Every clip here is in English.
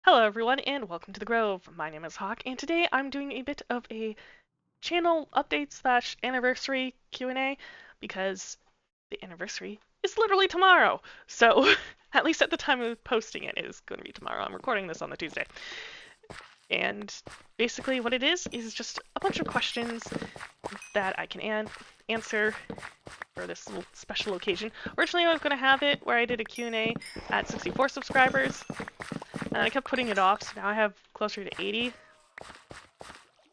Hello everyone and welcome to the Grove. My name is Hawk and today I'm doing a bit of a channel update slash anniversary Q&A because the anniversary is literally tomorrow. So at least at the time of posting it is going to be tomorrow. I'm recording this on the Tuesday. And basically what it is just a bunch of questions that I can answer for this little special occasion. Originally I was going to have it where I did a Q&A at 64 subscribers. And I kept putting it off, so now I have closer to 80.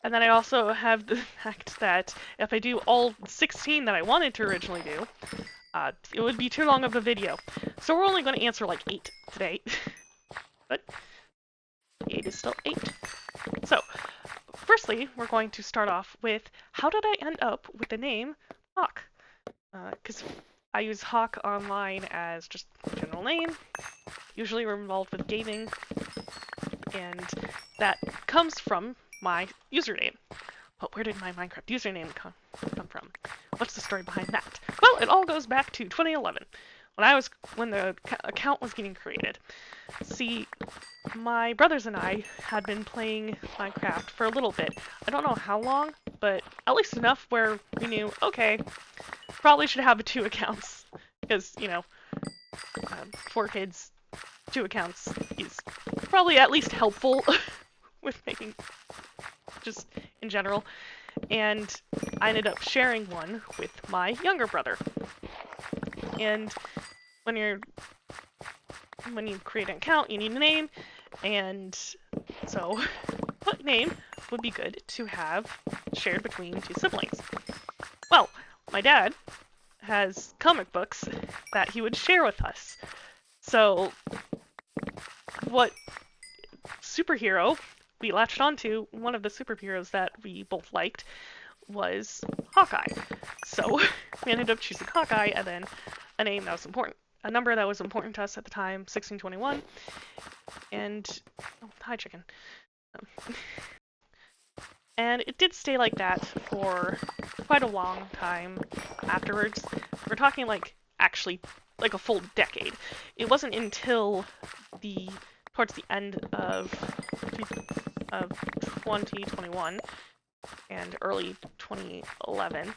And then I also have the fact that if I do all 16 that I wanted to originally do, it would be too long of a video. So we're only going to answer like 8 today. But 8 is still 8. So, firstly, we're going to start off with, how did I end up with the name Hawk? Because I use Hawk online as just a general name. Usually we're involved with gaming, and that comes from my username. But where did my Minecraft username come from? What's the story behind that? Well, it all goes back to 2011, when the account was getting created. See, my brothers and I had been playing Minecraft for a little bit. I don't know how long, but at least enough where we knew, okay, probably should have 2 accounts. Because, you know, 4 kids, 2 accounts is probably at least helpful with making, just in general. And I ended up sharing one with my younger brother. And when you create an account, you need a name. And so, what name would be good to have shared between 2 siblings? Well, my dad has comic books that he would share with us. So, what superhero we latched onto, one of the superheroes that we both liked, was Hawkeye. So we ended up choosing Hawkeye, and then a name that was important, a number that was important to us at the time, 1621. And oh, hi chicken. And it did stay like that for quite a long time afterwards. We're talking like actually like a full decade. It wasn't until towards the end of 2021 and early 2011,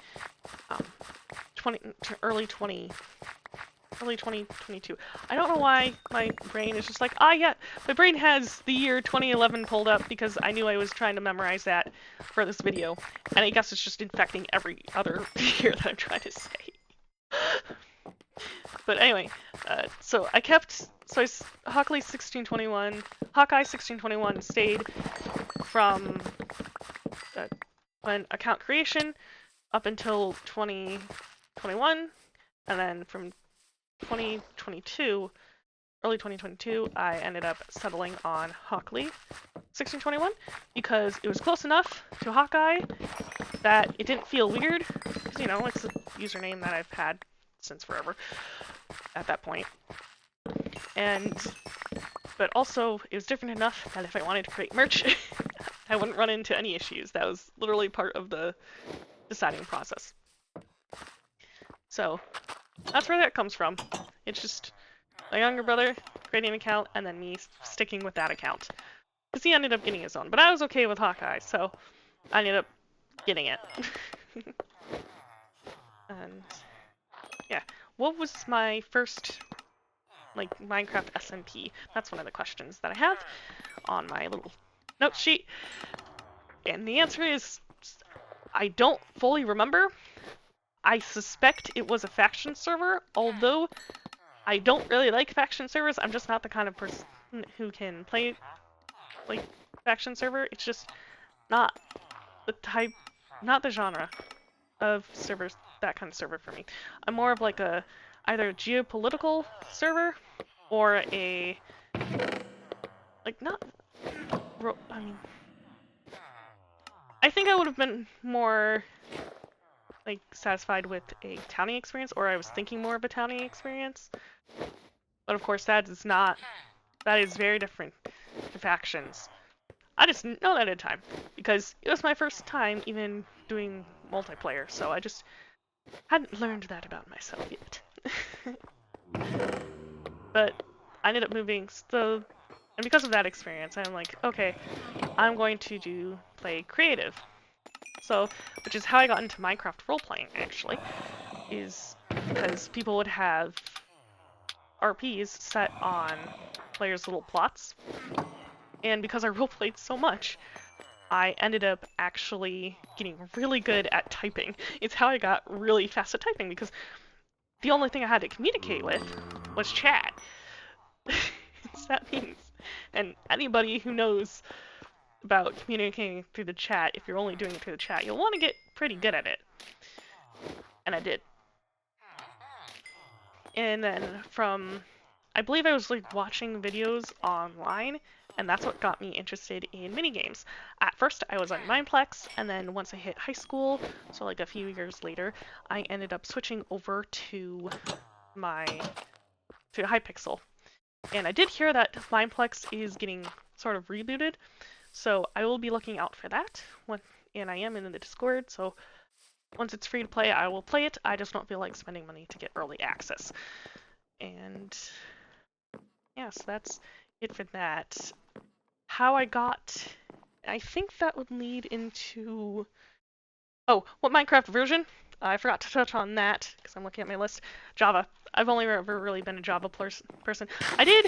early 2022. I don't know why my brain is just like, yeah, my brain has the year 2011 pulled up because I knew I was trying to memorize that for this video, and I guess it's just infecting every other year that I'm trying to say. But anyway, so Hawkley 1621, Hawkeye 1621 stayed from when account creation up until 2021, and then from 2022, early 2022, I ended up settling on Hawkley 1621 because it was close enough to Hawkeye that it didn't feel weird, because, you know, it's a username that I've had since forever at that point. But also, it was different enough that if I wanted to create merch, I wouldn't run into any issues. That was literally part of the deciding process. So, that's where that comes from. It's just my younger brother creating an account, and then me sticking with that account. Because he ended up getting his own, but I was okay with Hawkeye, so I ended up getting it. And yeah, what was my first, like, Minecraft SMP? That's one of the questions that I have on my little note sheet. And the answer is, I don't fully remember. I suspect it was a faction server, although I don't really like faction servers. I'm just not the kind of person who can play, like, faction server. It's just not the type, not the genre of servers, that kind of server for me. I'm more of like either a geopolitical server or a, like, I think I would have been more, like, satisfied with a townie experience, or I was thinking more of a townie experience. But of course that is very different to factions. I just didn't know that at the time, because it was my first time even doing multiplayer, so I just hadn't learned that about myself yet. But I ended up moving, so And because of that experience, I'm like, okay, I'm going to play creative. So, which is how I got into Minecraft role-playing, actually, is because people would have RPs set on players' little plots. And because I role-played so much, I ended up actually getting really good at typing. It's how I got really fast at typing, because the only thing I had to communicate with was chat. That means, and anybody who knows about communicating through the chat, if you're only doing it through the chat, you'll want to get pretty good at it. And I did. And then I believe I was like watching videos online, and that's what got me interested in minigames. At first, I was on Mineplex, and then once I hit high school, so like a few years later, I ended up switching over to Hypixel. And I did hear that Mineplex is getting sort of rebooted, so I will be looking out for that. And I am in the Discord, so once it's free to play, I will play it. I just don't feel like spending money to get early access. And yeah, so that's it for that. How I got... I think that would lead into... Oh, what Minecraft version? I forgot to touch on that, because I'm looking at my list. Java. I've only ever really been a Java person. I did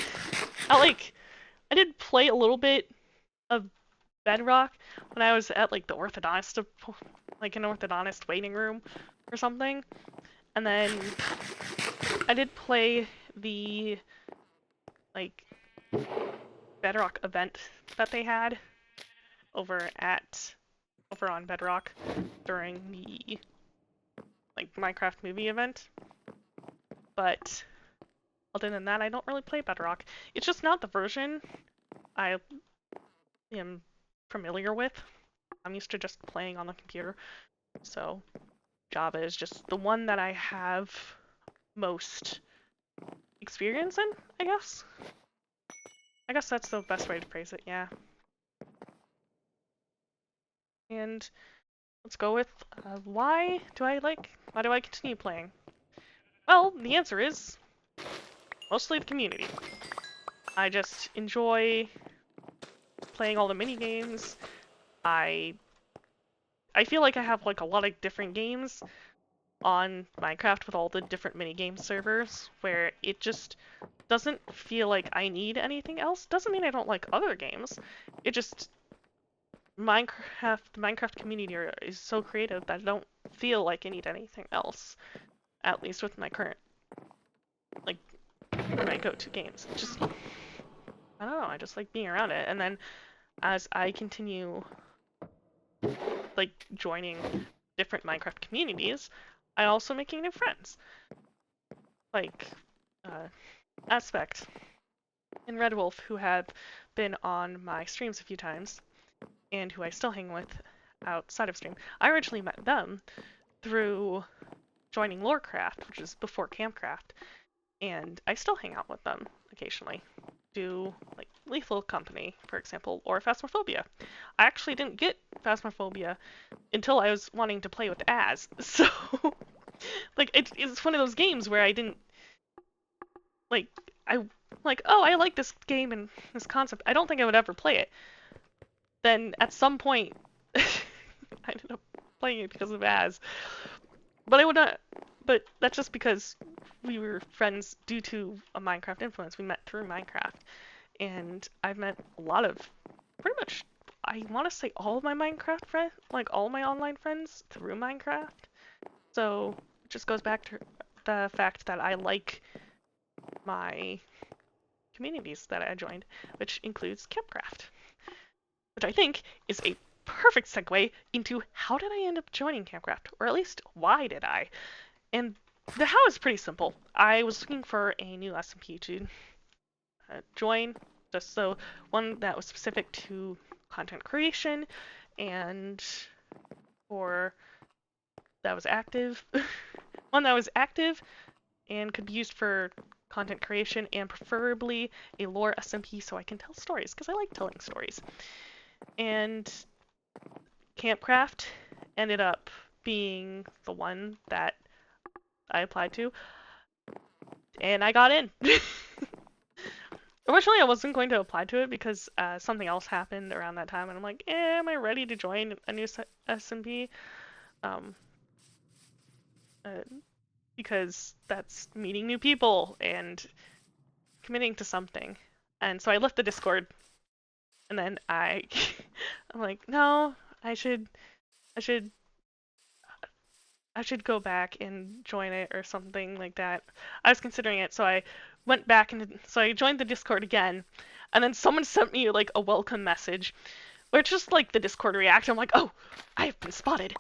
play a little bit of Bedrock when I was at like the orthodontist, like an orthodontist waiting room or something. And then I did play the like Bedrock event that they had over on Bedrock during the like Minecraft movie event. But other than that, I don't really play Bedrock. It's just not the version I am familiar with. I'm used to just playing on the computer. So Java is just the one that I have most experience in, I guess. I guess that's the best way to phrase it, yeah. And let's go with why do I continue playing? Well, the answer is mostly the community. I just enjoy playing all the mini games. I feel like I have like a lot of different games on Minecraft with all the different mini game servers where it just doesn't feel like I need anything else. Doesn't mean I don't like other games. It just the Minecraft community is so creative that I don't feel like I need anything else. At least with my current my go-to games. Just I don't know, I just like being around it. And then as I continue like joining different Minecraft communities, I also making new friends. Like Aspect and Red Wolf, who have been on my streams a few times and who I still hang with outside of stream. I originally met them through joining Lorecraft, which is before Campcraft, and I still hang out with them occasionally. Do like Lethal Company, for example, or Phasmophobia. I actually didn't get Phasmophobia until I was wanting to play with Az, so like it's one of those games where I didn't like oh, I like this game and this concept. I don't think I would ever play it. Then at some point I ended up playing it because of Az. But I would not but that's just because we were friends due to a Minecraft influence. We met through Minecraft. And I've met a lot of pretty much I want to say all of my Minecraft friends, like all my online friends through Minecraft. So it just goes back to the fact that I like my communities that I joined, which includes Campcraft, which I think is a perfect segue into how did I end up joining Campcraft, or at least why did I? And the how is pretty simple. I was looking for a new SMP to join, just so one that was specific to content creation and that was active, one that was active and could be used for content creation, and preferably a lore SMP so I can tell stories, because I like telling stories. And Campcraft ended up being the one that I applied to, and I got in. Originally, I wasn't going to apply to it because something else happened around that time, and I'm like, am I ready to join a new SMP? Um, uh, because that's meeting new people and committing to something. And so I left the Discord, and then I'm like, no, I should, I should, I should go back and join it or something like that. I was considering it, so I went back and so I joined the Discord again, and then someone sent me like a welcome message, where it's just like the Discord react. I'm like, oh, I've been spotted.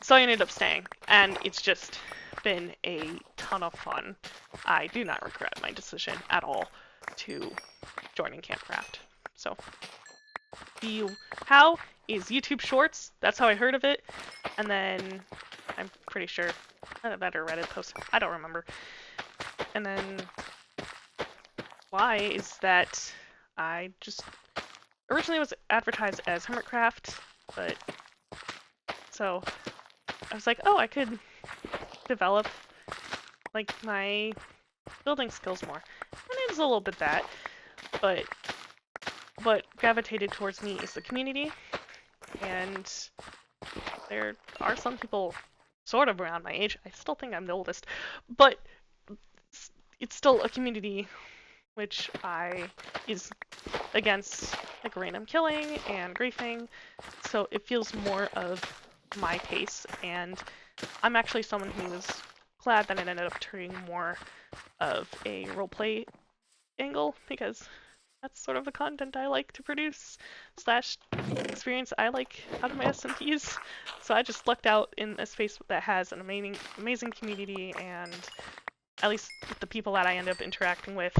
So I ended up staying, and it's just been a ton of fun. I do not regret my decision at all to joining Campcraft. So the how is YouTube Shorts. That's how I heard of it, and then I'm pretty sure that or Reddit post. I don't remember. And then why is that I just originally was advertised as Hermitcraft, but so I was like, oh, I could develop like my building skills more. And it was a little bit that, but what gravitated towards me is the community, and there are some people sort of around my age. I still think I'm the oldest, but it's still a community which is against like random killing and griefing, so it feels more of my pace, and I'm actually someone who was glad that it ended up turning more of a roleplay angle, because that's sort of the content I like to produce slash experience I like out of my SMPs. So I just lucked out in a space that has an amazing community, and at least with the people that I end up interacting with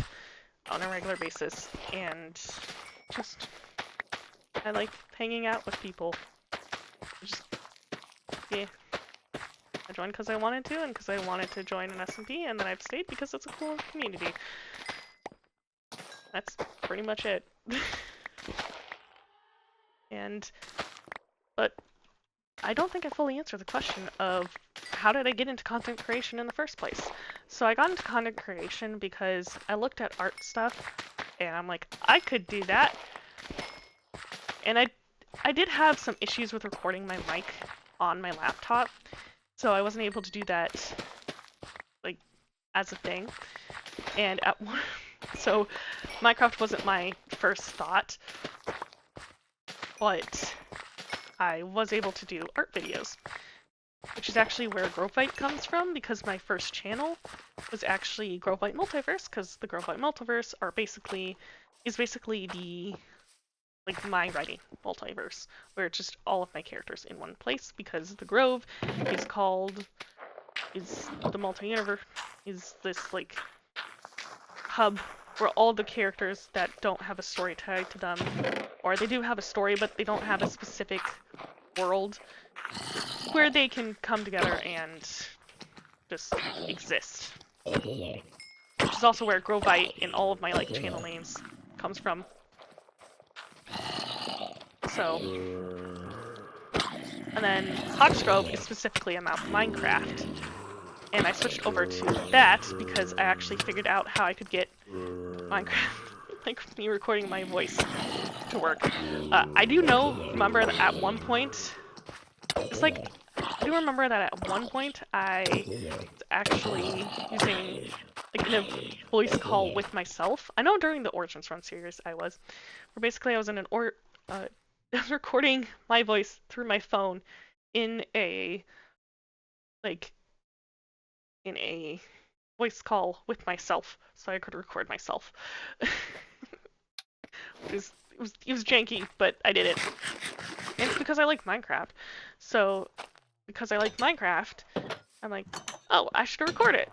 on a regular basis, and just I like hanging out with people. Just yeah. I joined because I wanted to, and because I wanted to join an SMP, and then I've stayed because it's a cool community. That's pretty much it. But I don't think I fully answered the question of how did I get into content creation in the first place. So I got into content creation because I looked at art stuff, and I'm like, I could do that. And I did have some issues with recording my mic on my laptop, so I wasn't able to do that like as a thing. And so Minecraft wasn't my first thought, but I was able to do art videos, which is actually where Grovite comes from, because my first channel was actually Grovite Multiverse, because the Grovite Multiverse is basically the like my writing multiverse, where it's just all of my characters in one place, because the Grove is the multi-universe, is this like hub where all the characters that don't have a story tied to them, or they do have a story but they don't have a specific world, where they can come together and just exist. Which is also where Grovite in all of my like channel names comes from. So, and then Hawksgrove is specifically about Minecraft, and I switched over to that because I actually figured out how I could get Minecraft, like me recording my voice, to work. I do remember that at one point, I do remember that at one point I was actually using like in a voice call with myself. I know during the Origins Run series I was, where basically I was in an I was recording my voice through my phone in a voice call with myself, so I could record myself. it was janky, but I did it. And it's because I like Minecraft. So because I like Minecraft, I'm like, oh, I should record it,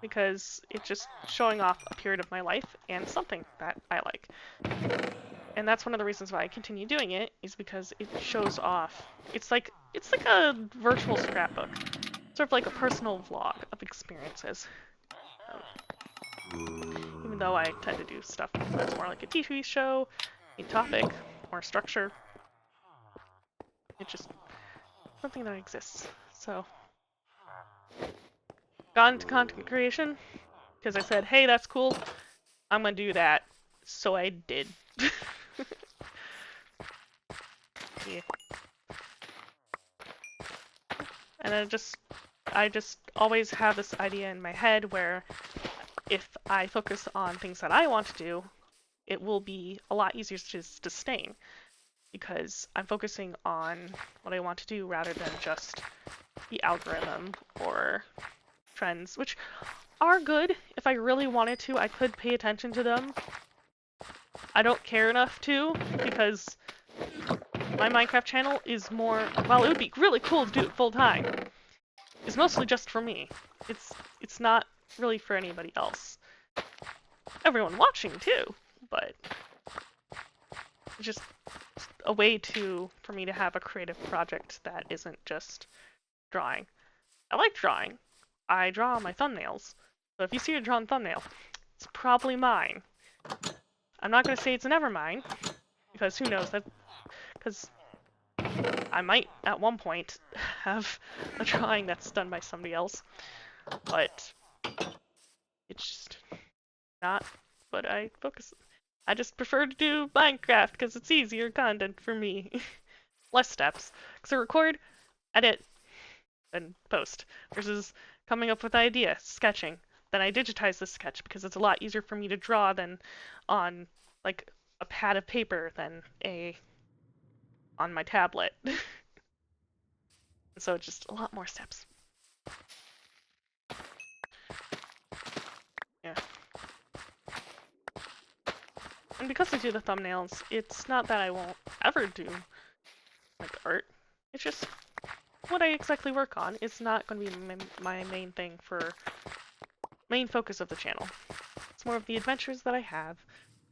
because it's just showing off a period of my life and something that I like. And that's one of the reasons why I continue doing it, is because it shows off. It's like a virtual scrapbook, sort of like a personal vlog of experiences. Even though I tend to do stuff that's more like a TV show, a topic, or structure, it's just something that exists. So, got into content creation because I said, hey, that's cool, I'm gonna do that. So I did. Yeah. And I just always have this idea in my head where if I focus on things that I want to do, it will be a lot easier to sustain because I'm focusing on what I want to do rather than just the algorithm or trends, which are good. If I really wanted to, I could pay attention to them. I don't care enough to because my Minecraft channel is more, while it would be really cool to do it full time, it's mostly just for me. It's not really for anybody else. Everyone watching too, but it's just a way for me to have a creative project that isn't just drawing. I like drawing. I draw my thumbnails. So if you see a drawn thumbnail, it's probably mine. I'm not going to say it's never mine, because who knows, because I might at one point have a drawing that's done by somebody else, but it's just not what I focus. I just prefer to do Minecraft because it's easier content for me. Less steps. Because I record, edit, and post, versus coming up with ideas, sketching. Then I digitize the sketch because it's a lot easier for me to draw than on like a pad of paper than on my tablet. So it's just a lot more steps. Yeah. And because I do the thumbnails, it's not that I won't ever do like art. It's just what I exactly work on is not going to be my main thing main focus of the channel. It's more of the adventures that I have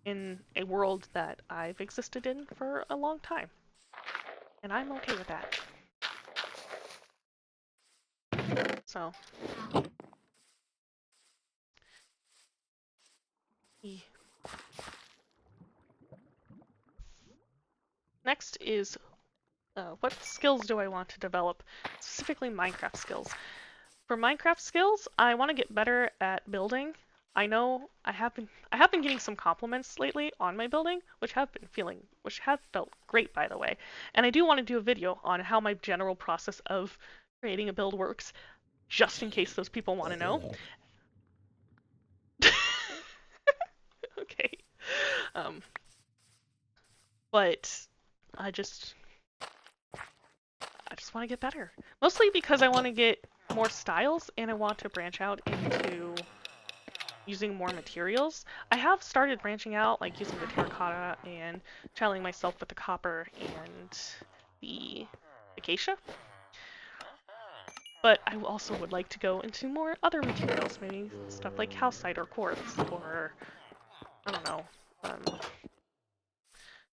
in a world that I've existed in for a long time. And I'm okay with that. So. Next is what skills do I want to develop? Specifically Minecraft skills. For Minecraft skills, I want to get better at building. I know I have been getting some compliments lately on my building, which have felt great, by the way. And I do want to do a video on how my general process of creating a build works, just in case those people want to know. Okay. But I just want to get better. Mostly because I want to get more styles and I want to branch out into using more materials. I have started branching out, like using the terracotta and channeling myself with the copper and the acacia. But I also would like to go into more other materials, maybe stuff like calcite or quartz, or I don't know,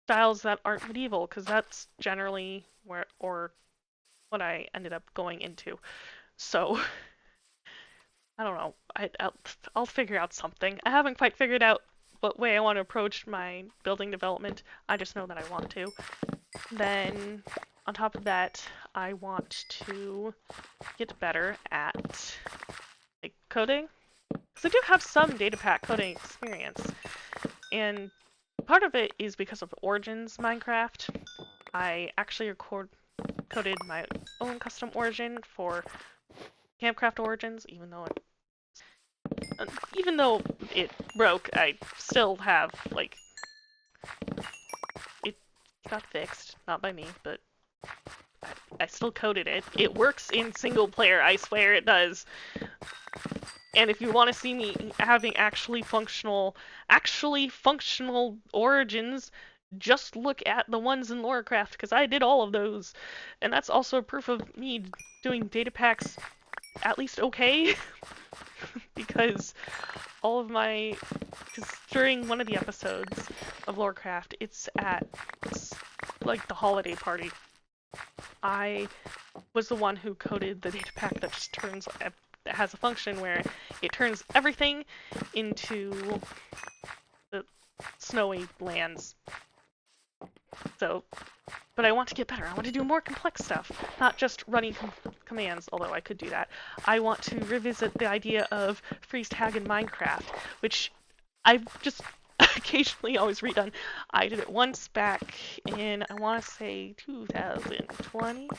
styles that aren't medieval, because that's generally what I ended up going into. So I don't know. I'll figure out something. I haven't quite figured out what way I want to approach my building development. I just know that I want to. Then, on top of that, I want to get better at like coding. Because I do have some data pack coding experience. And part of it is because of Origins Minecraft. I actually coded my own custom origin for Campcraft Origins, even though it broke, I still have, like, it got fixed, not by me, but I still coded it. It works in single player, I swear it does. And if you want to see me having actually functional origins, just look at the ones in Lorecraft, because I did all of those. And that's also proof of me doing data packs at least okay. Because during one of the episodes of Lorecraft, it's like the holiday party. I was the one who coded the data pack that just that has a function where it turns everything into the snowy lands. So, but I want to get better. I want to do more complex stuff, not just running commands, although I could do that. I want to revisit the idea of freeze tag in Minecraft, which I occasionally always redone. I did it once back in, I want to say 2020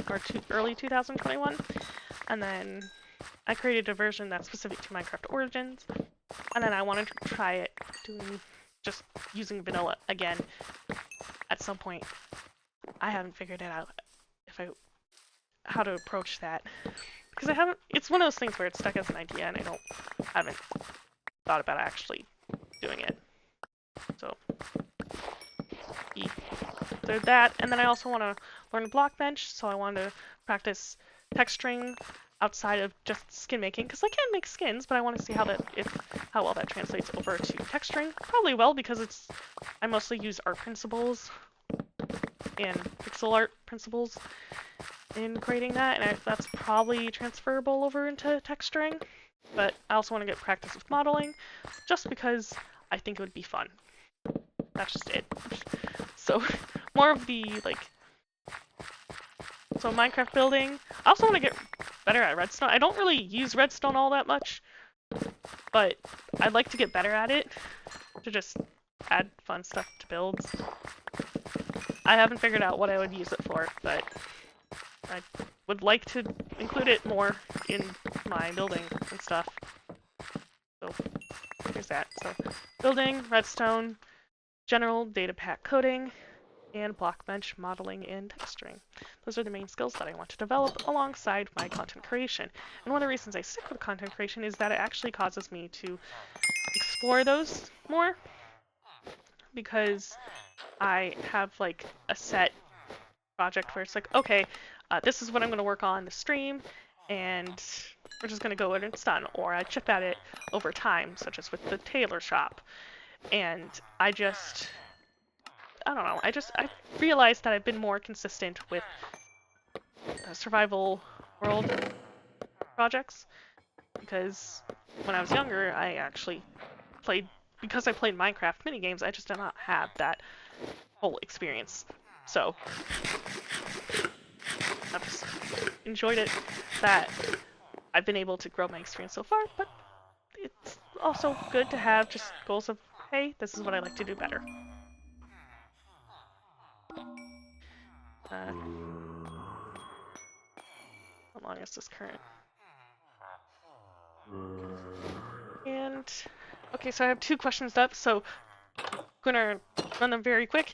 or early 2021, and then I created a version that's specific to Minecraft Origins, and then I wanted to try it doing just using vanilla again at some point. I haven't figured it out how to approach that because I haven't. It's one of those things where it's stuck as an idea, and haven't thought about actually doing it. So, there's that, and then I also want to learn Blockbench, so I want to practice texturing outside of just skin making, because I can make skins, but I want to see how well that translates over to texturing. Probably well, because I mostly use art principles and pixel art principles in creating that, and that's probably transferable over into texturing. But I also want to get practice with modeling, just because I think it would be fun. That's just it. So, more of the, so Minecraft building. I also want to get better at redstone. I don't really use redstone all that much, but I'd like to get better at it to just add fun stuff to builds. I haven't figured out what I would use it for, but I would like to include it more in my building and stuff. So here's that. So building, redstone, general data pack coding, and Blockbench modeling and texturing. Those are the main skills that I want to develop alongside my content creation. And one of the reasons I stick with content creation is that it actually causes me to explore those more, because I have like a set project where it's like, okay, this is what I'm going to work on the stream, and we're just going to go in and it's done. Or I chip at it over time, such as with the tailor shop. And I don't know, I realized that I've been more consistent with survival world projects, because when I was younger, I actually because I played Minecraft minigames, I just did not have that whole experience. So I've just enjoyed it that I've been able to grow my experience so far, but it's also good to have just goals of, hey, this is what I like to do better. How long is this current? And okay, so I have 2 questions up, so I'm gonna run them very quick.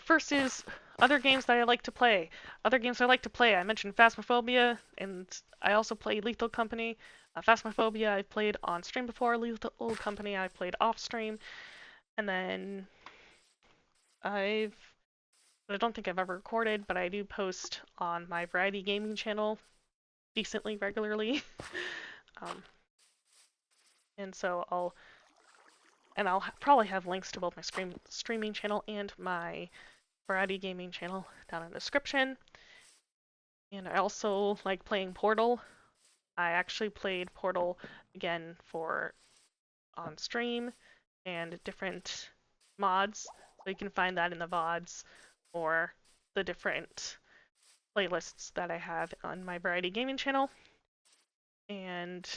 First is other games that I like to play. Other games I like to play, I mentioned Phasmophobia, and I also play Lethal Company. Phasmophobia I've played on stream before, Lethal Company I've played off stream, and then I don't think I've ever recorded, but I do post on my Variety Gaming channel decently regularly. And so I'll probably have links to both my streaming channel and my Variety Gaming channel down in the description. And I also like playing Portal. I actually played Portal again on stream and different mods. So you can find that in the VODs or the different playlists that I have on my Variety Gaming channel. And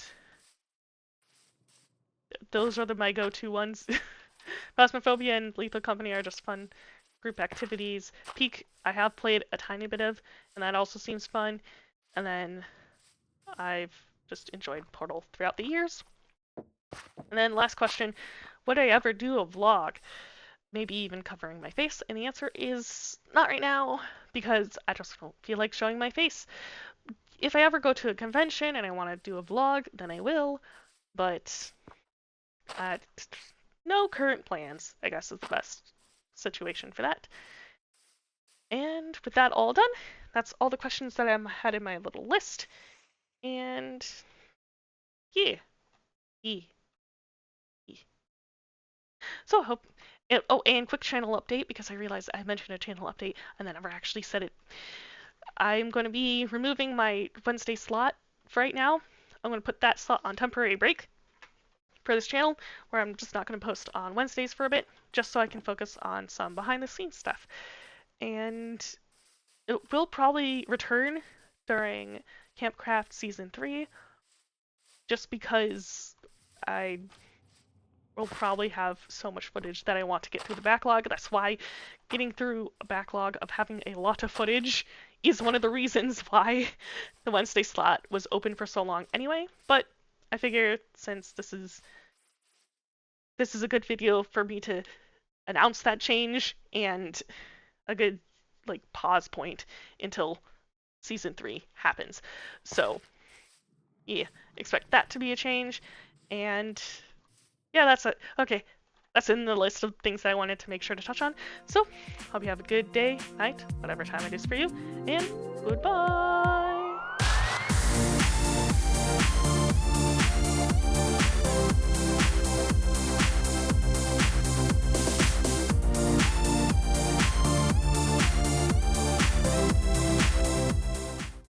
those are my go-to ones. Phasmophobia and Lethal Company are just fun group activities. Peak, I have played a tiny bit of, and that also seems fun. And then I've just enjoyed Portal throughout the years. And then last question, would I ever do a vlog? Maybe even covering my face? And the answer is not right now, because I just don't feel like showing my face. If I ever go to a convention and I want to do a vlog, then I will, but no current plans, I guess, is the best situation for that. And with that all done, that's all the questions that I had in my little list. And yeah. So I hope. Oh, and quick channel update, because I realized I mentioned a channel update and then never actually said it. I'm going to be removing my Wednesday slot for right now. I'm going to put that slot on temporary break for this channel, where I'm just not going to post on Wednesdays for a bit, just so I can focus on some behind the scenes stuff. And it will probably return during Campcraft Season 3, just because I will probably have so much footage that I want to get through the backlog. That's why getting through a backlog of having a lot of footage is one of the reasons why the Wednesday slot was open for so long anyway. But I figure since this is a good video for me to announce that change and a good like pause point until season 3 happens. So yeah, expect that to be a change. And yeah, that's it. Okay, that's in the list of things that I wanted to make sure to touch on. So hope you have a good day, night, whatever time it is for you, and goodbye.